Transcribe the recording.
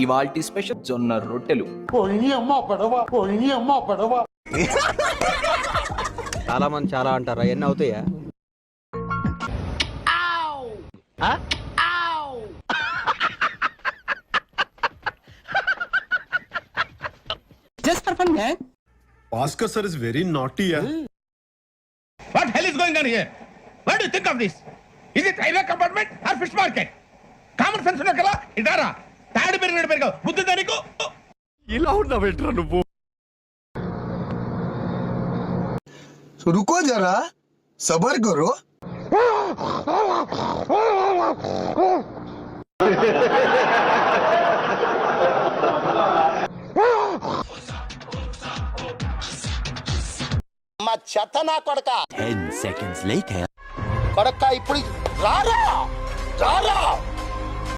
ఇవాల్టి స్పెషల్ జొన్న రొట్టెలు. చాలా మంది చాలా అంటారా, ఎన్ని అవుతాయా? Just for fun, man. Oscar sir is very naughty, yeah. What hell is going on here? What do you think of this? Is it railway compartment or fish market? Common sense ఉన్న కదా ఇదారా తాడు పెరిగాడు బుద్ధి దానికి ఇలా ఉన్నావేంట్రా నువ్వు? रुको जरा सबर करो. మా చెత్త నా కొడక 10 seconds later. కొడక ఇప్పుడు రారా రారా